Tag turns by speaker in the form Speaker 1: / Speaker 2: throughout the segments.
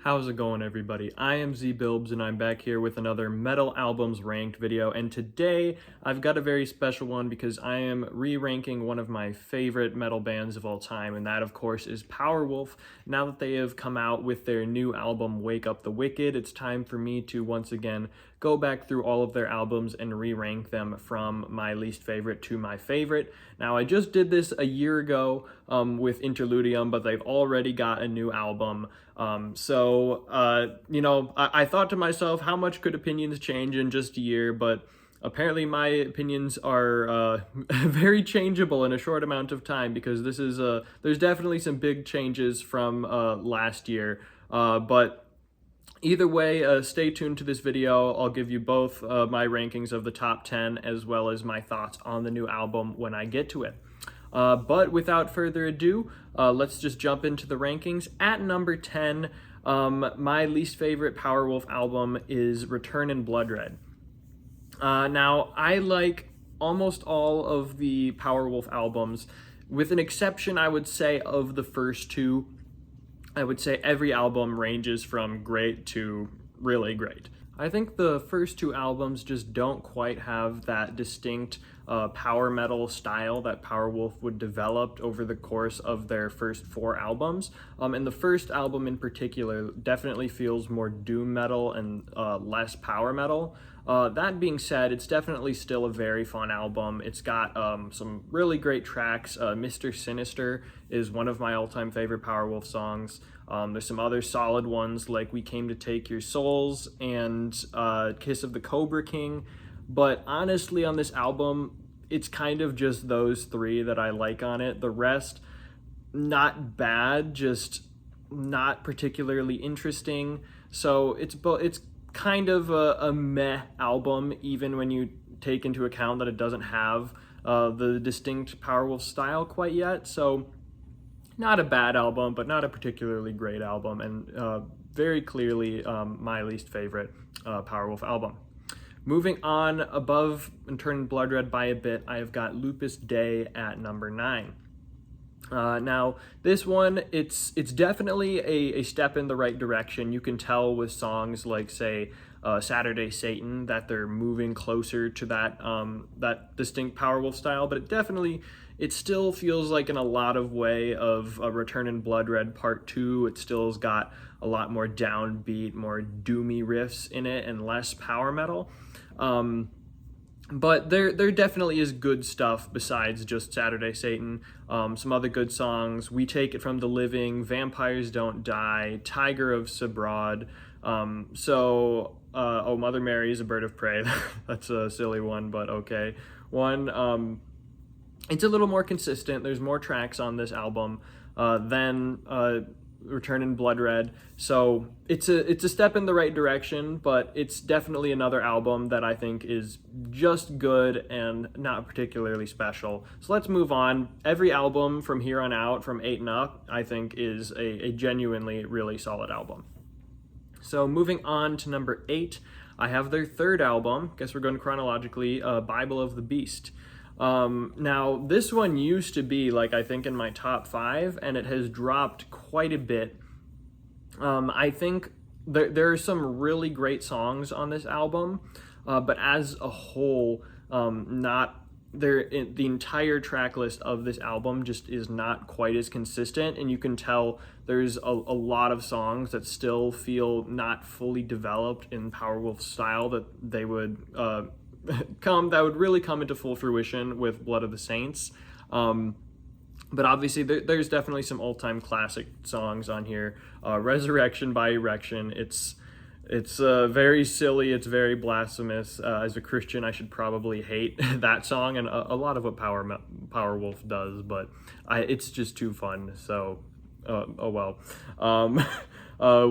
Speaker 1: How's it going, everybody? I am ZBilbs and I'm back here with another Metal Albums Ranked video, and today I've got a very special one because I am re-ranking one of my favorite metal bands of all time, and that of course is Powerwolf. Now that they have come out with their new album Wake Up the Wicked, it's time for me to once again go back through all of their albums and re-rank them from my least favorite to my favorite. Now, I just did this a year ago with Interludium, but they've already got a new album. I thought to myself, how much could opinions change in just a year? But apparently my opinions are very changeable in a short amount of time, because there's definitely some big changes from last year. But either way, stay tuned to this video. I'll give you both my rankings of the top 10 as well as my thoughts on the new album when I get to it. But without further ado, let's just jump into the rankings. At number 10, my least favorite Powerwolf album is Return in Blood Red. Now, I like almost all of the Powerwolf albums, with an exception, I would say, of the first two. I would say every album ranges from great to really great. I think the first two albums just don't quite have that distinct power metal style that Powerwolf would develop over the course of their first four albums. And the first album in particular definitely feels more doom metal and less power metal. That being said, it's definitely still a very fun album. It's got some really great tracks. Mr. Sinister is one of my all-time favorite Powerwolf songs. There's some other solid ones like We Came to Take Your Souls and Kiss of the Cobra King. But honestly, on this album, it's kind of just those three that I like on it. The rest, not bad, just not particularly interesting. So it's kind of a meh album, even when you take into account that it doesn't have the distinct Powerwolf style quite yet. So not a bad album, but not a particularly great album, and very clearly my least favorite Powerwolf album. Moving on above and turning Blood Red by a bit, I have got Lupus Day at number 9. Now, this one, it's definitely a step in the right direction. You can tell with songs like, say, Saturday Satan, that they're moving closer to that distinct Powerwolf style, but it still feels like in a lot of way of Return in Blood Red Part 2. It still has got a lot more downbeat, more doomy riffs in it and less power metal. But there definitely is good stuff besides just Saturday Satan. Some other good songs: We Take It From the Living, Vampires Don't Die, Tiger of Sabrad. Mother Mary is a Bird of Prey. That's a silly one, but okay. It's a little more consistent. There's more tracks on this album than Return in Blood Red, so it's a step in the right direction, but it's definitely another album that I think is just good and not particularly special. So let's move on. Every album from here on out, from 8 and up, I think is a genuinely really solid album. So moving on to number 8, I have their third album. Guess we're going chronologically. Bible of the Beast. Now, this one used to be, I think, in my top 5, and it has dropped quite a bit. I think there are some really great songs on this album, but as a whole, the entire track list of this album just is not quite as consistent, and you can tell there's a lot of songs that still feel not fully developed in Powerwolf style that they would that would really come into full fruition with Blood of the Saints. But obviously there's definitely some all-time classic songs on here. Resurrection by Erection, it's very silly, it's very blasphemous. As a Christian, I should probably hate that song and a lot of what Powerwolf does, but it's just too fun, so oh well.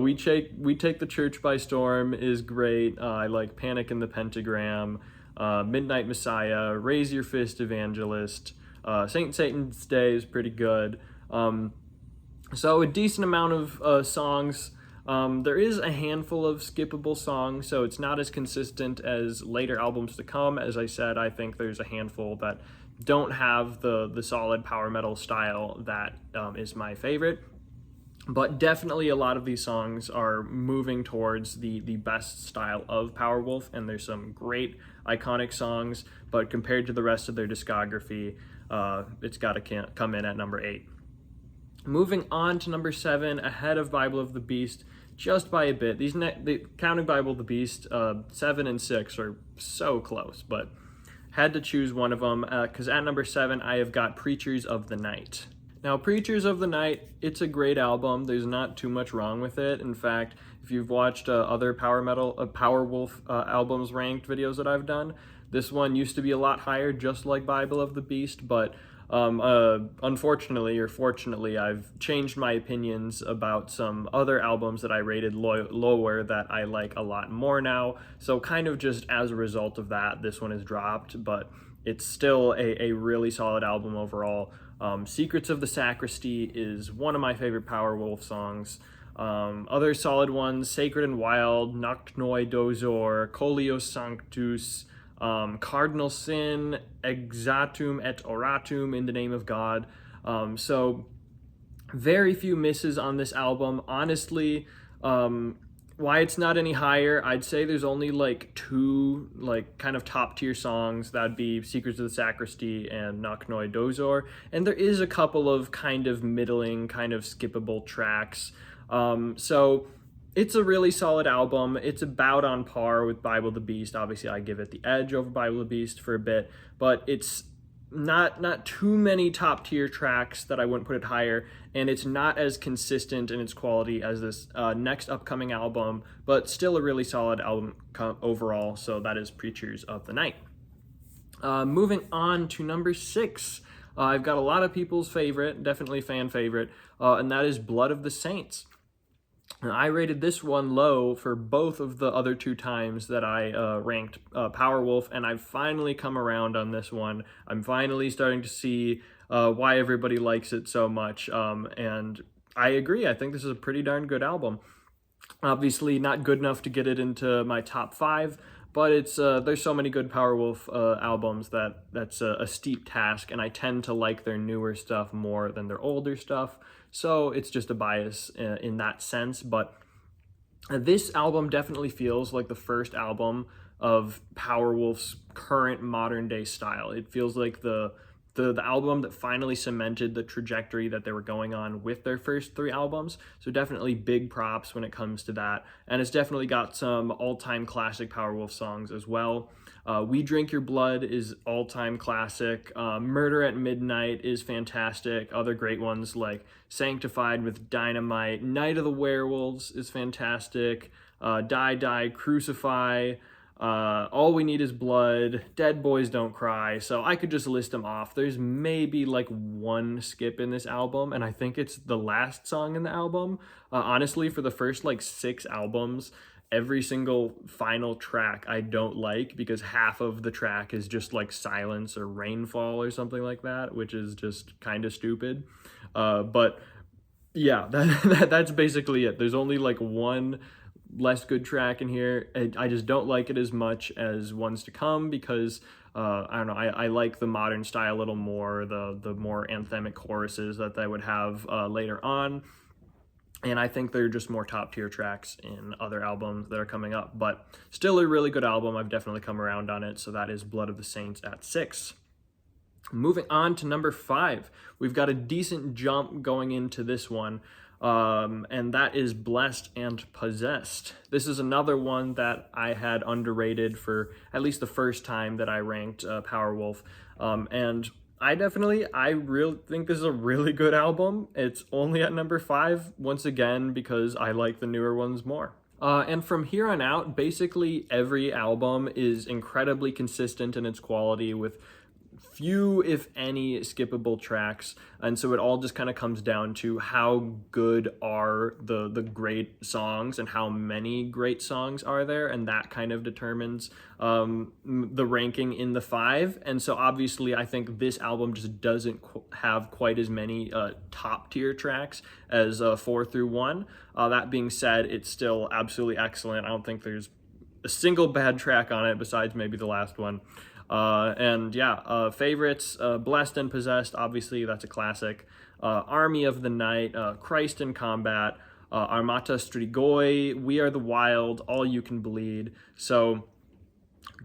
Speaker 1: We Take the Church by Storm is great. I like Panic in the Pentagram, Midnight Messiah, Raise Your Fist Evangelist, Saint Satan's Day is pretty good. So a decent amount of songs. There is a handful of skippable songs, so it's not as consistent as later albums to come. As I said, I think there's a handful that don't have the solid power metal style that is my favorite. But definitely a lot of these songs are moving towards the best style of Powerwolf, and there's some great iconic songs, but compared to the rest of their discography, it's got to come in at number 8. Moving on to number 7, ahead of Bible of the Beast, just by a bit. Counting Bible of the Beast, 7 and 6 are so close, but had to choose one of them, because at number 7, I have got Preachers of the Night. Now, Preachers of the Night, it's a great album. There's not too much wrong with it. In fact, if you've watched other Powerwolf albums ranked videos that I've done, this one used to be a lot higher, just like Bible of the Beast, but unfortunately or fortunately, I've changed my opinions about some other albums that I rated lower that I like a lot more now. So kind of just as a result of that, this one is dropped, but it's still a really solid album overall. Secrets of the Sacristy is one of my favorite Powerwolf songs. Other solid ones, Sacred and Wild, Nacht Neu Dosor, Colio Sanctus, Cardinal Sin, Exatum et Oratum, In the Name of God. So very few misses on this album. Honestly, why it's not any higher, I'd say there's only like 2 like kind of top tier songs. That'd be Secrets of the Sacristy and Nacht Neu Dosor, and there is a couple of kind of middling, kind of skippable tracks. So it's a really solid album. It's about on par with Bible the Beast. Obviously, I give it the edge over Bible the Beast for a bit, but it's not too many top tier tracks that I wouldn't put it higher, and it's not as consistent in its quality as this next upcoming album, but still a really solid album overall. So that is Preachers of the Night. Moving on to number 6, I've got a lot of people's favorite, definitely fan favorite, and that is Blood of the Saints. And I rated this one low for both of the other 2 times that I ranked Powerwolf, and I've finally come around on this one. I'm finally starting to see why everybody likes it so much, and I agree. I think this is a pretty darn good album. Obviously not good enough to get it into my top 5, but it's there's so many good Powerwolf albums that's a steep task, and I tend to like their newer stuff more than their older stuff. So it's just a bias in that sense, but this album definitely feels like the first album of Powerwolf's current modern day style. It feels like the album that finally cemented the trajectory that they were going on with their first 3 albums. So definitely big props when it comes to that. And it's definitely got some all-time classic Powerwolf songs as well. We Drink Your Blood is all-time classic. Murder at Midnight is fantastic. Other great ones like Sanctified with Dynamite. Night of the Werewolves is fantastic. Die, Die, Crucify. All We Need Is Blood, Dead Boys Don't Cry. So I could just list them off. There's maybe like 1 skip in this album, and I think it's the last song in the album. Honestly, for the first like 6 albums, every single final track I don't like, because half of the track is just like silence or rainfall or something like that, which is just kind of stupid. But yeah, that's basically it. There's only like 1 less good track in here. I just don't like it as much as ones to come, because I don't know, I like the modern style a little more, the more anthemic choruses that they would have later on, and I think they're just more top tier tracks in other albums that are coming up. But still a really good album. I've definitely come around on it. So that is Blood of the Saints at 6. Moving on to number 5, we've got a decent jump going into this one. And that is Blessed and Possessed. This is another one that I had underrated for at least the first time that I ranked Powerwolf, and I really think this is a really good album. It's only at number 5, once again, because I like the newer ones more. And from here on out, basically every album is incredibly consistent in its quality, with few, if any, skippable tracks, and so it all just kind of comes down to how good are the great songs and how many great songs are there, and that kind of determines the ranking in the 5. And so obviously I think this album just doesn't have quite as many top tier tracks as 4 through 1. That being said, it's still absolutely excellent. I don't think there's a single bad track on it besides maybe the last one. And yeah, favorites, Blessed and Possessed, obviously that's a classic. Army of the Night, Christ in Combat, Armata Strigoi, We Are the Wild, All You Can Bleed. So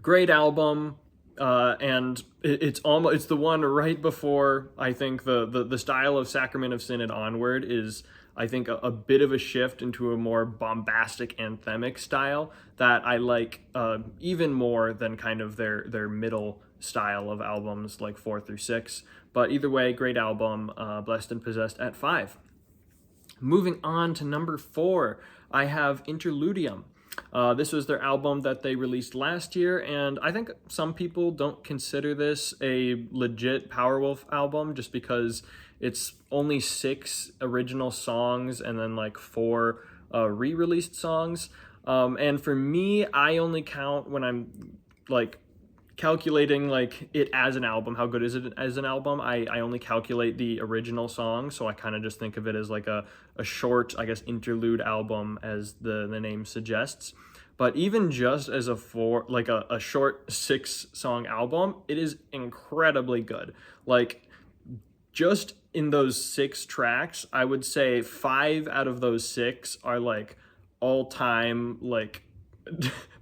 Speaker 1: great album. And it's the one right before, I think, the style of Sacrament of Sin and onward is, I think, a bit of a shift into a more bombastic anthemic style that I like even more than kind of their middle style of albums like 4 through 6. But either way, great album. Blessed and Possessed at 5. Moving on to number 4, I have Interludium. This was their album that they released last year, and I think some people don't consider this a legit Powerwolf album just because it's only 6 original songs and then like 4 re-released songs. And for me, I only count when I'm like calculating like it as an album, how good is it as an album. I only calculate the original song, so I kind of just think of it as like a short, I guess, interlude album, as the name suggests. But even just as a short 6-song album, it is incredibly good. Like, just in those 6 tracks, I would say 5 out of those 6 are like all-time like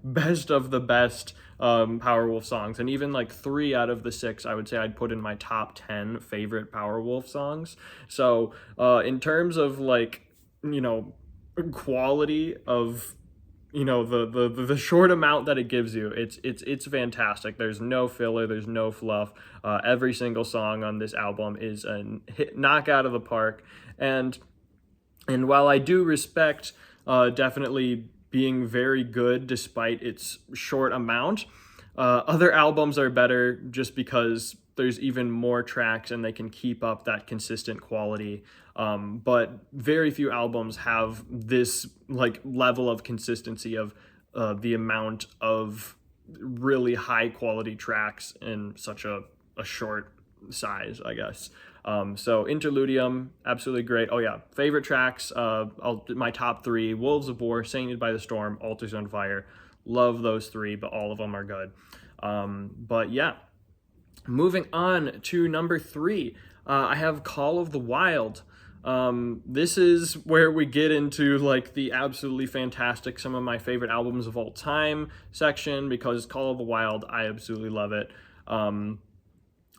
Speaker 1: best of the best Powerwolf songs, and even like 3 out of the 6 I would say I'd put in my top 10 favorite Powerwolf songs. So in terms of like, quality of, the short amount that it gives you, it's fantastic. There's no filler, there's no fluff. Every single song on this album is a knock out of the park, and while I do respect definitely being very good despite its short amount, other albums are better just because there's even more tracks and they can keep up that consistent quality. But very few albums have this like level of consistency of the amount of really high quality tracks in such a short size, I guess. So Interludium, absolutely great. Oh yeah, favorite tracks, my top 3, Wolves of War, Sainted by the Storm, Altars on Fire. Love those 3, but all of them are good. But yeah, moving on to number 3, I have Call of the Wild. This is where we get into like the absolutely fantastic, some of my favorite albums of all time section, because Call of the Wild, I absolutely love it.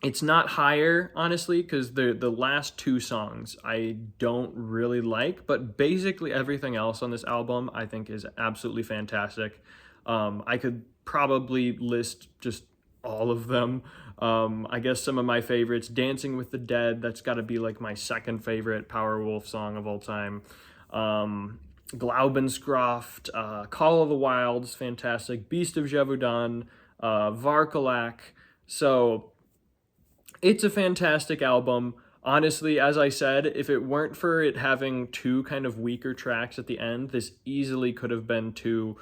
Speaker 1: It's not higher, honestly, because the last 2 songs I don't really like, but basically everything else on this album I think is absolutely fantastic. I could probably list just all of them. I guess some of my favorites, Dancing with the Dead, that's got to be like my second favorite Powerwolf song of all time. Glaubenskraft, Call of the Wilds, fantastic. Beast of Jevudan, Varkalak. So it's a fantastic album. Honestly, as I said, if it weren't for it having 2 kind of weaker tracks at the end, this easily could have been 2.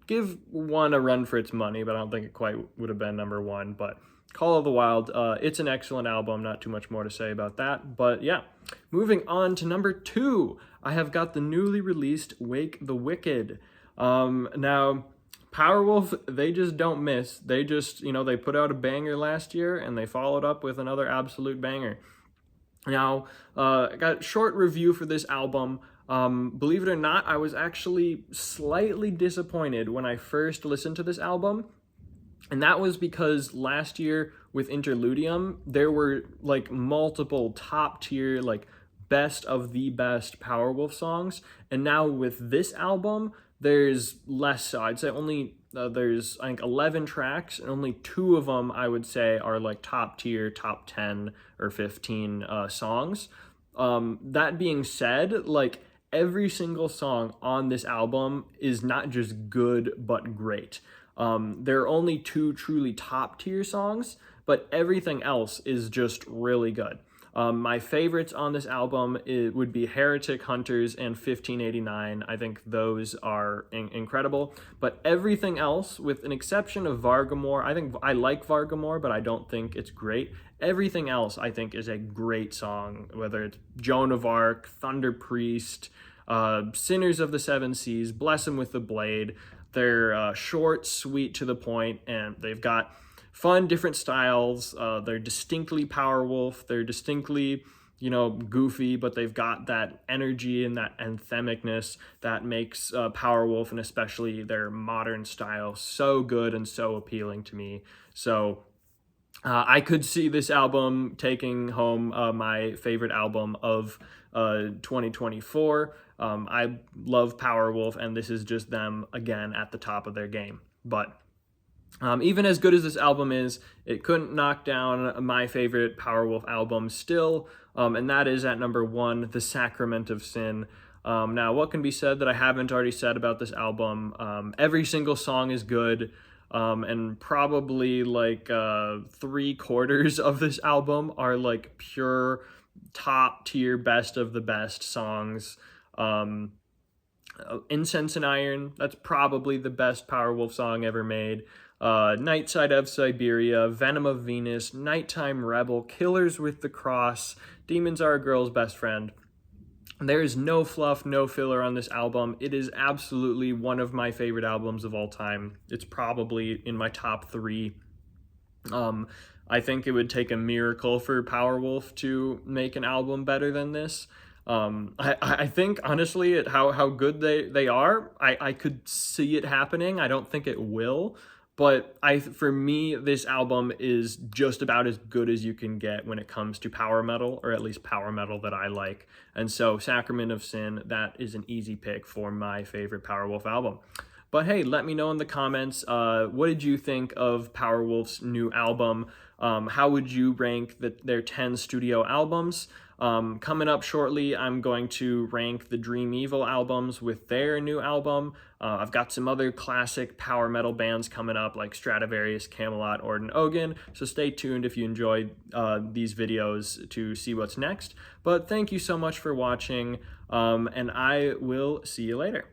Speaker 1: Give 1 a run for its money, but I don't think it quite would have been number 1. But Call of the Wild, it's an excellent album. Not too much more to say about that. But yeah, moving on to number 2, I have got the newly released Wake the Wicked. Now, Powerwolf, they just don't miss. They just, they put out a banger last year and they followed up with another absolute banger. Now, I got a short review for this album. Believe it or not, I was actually slightly disappointed when I first listened to this album. And that was because last year with Interludium, there were like multiple top tier, like best of the best Powerwolf songs. And now with this album, there's less. So I'd say only there's, I think, 11 tracks, and only 2 of them I would say are like top tier, top 10 or 15 songs. That being said, like every single song on this album is not just good, but great. There are only 2 truly top tier songs, but everything else is just really good. My favorites on this album would be Heretic Hunters and 1589. I think those are incredible. But everything else, with an exception of Vargamore, I like Vargamore, but I don't think it's great. Everything else, I think, is a great song, whether it's Joan of Arc, Thunder Priest, Sinners of the Seven Seas, Bless 'Em with the Blade. They're short, sweet, to the point, and they've got fun, different styles. They're distinctly Powerwolf. They're distinctly goofy, but they've got that energy and that anthemicness that makes Powerwolf, and especially their modern style, so good and so appealing to me. So I could see this album taking home my favorite album of 2024. I love Powerwolf, and this is just them again at the top of their game. But even as good as this album is, it couldn't knock down my favorite Powerwolf album still, and that is at number 1, The Sacrament of Sin. Now, what can be said that I haven't already said about this album? Every single song is good, and probably like 3/4 of this album are like pure top tier, best of the best songs. Incense and Iron, that's probably the best Powerwolf song ever made. Night Side of Siberia, Venom of Venus, Nighttime Rebel, Killers with the Cross, Demons Are a Girl's Best Friend. There is no fluff, no filler on this album. It is absolutely one of my favorite albums of all time. It's probably in my top 3. I think it would take a miracle for Powerwolf to make an album better than this. I think, honestly, at how good they are, I could see it happening. I don't think it will. But for me, this album is just about as good as you can get when it comes to power metal, or at least power metal that I like. And so Sacrament of Sin, that is an easy pick for my favorite Powerwolf album. But hey, let me know in the comments, what did you think of Powerwolf's new album? How would you rank their 10 studio albums? Coming up shortly, I'm going to rank the Dream Evil albums with their new album. I've got some other classic power metal bands coming up, like Stratovarius, Camelot, Orden, Ogan, so stay tuned if you enjoyed these videos to see what's next. But thank you so much for watching, and I will see you later.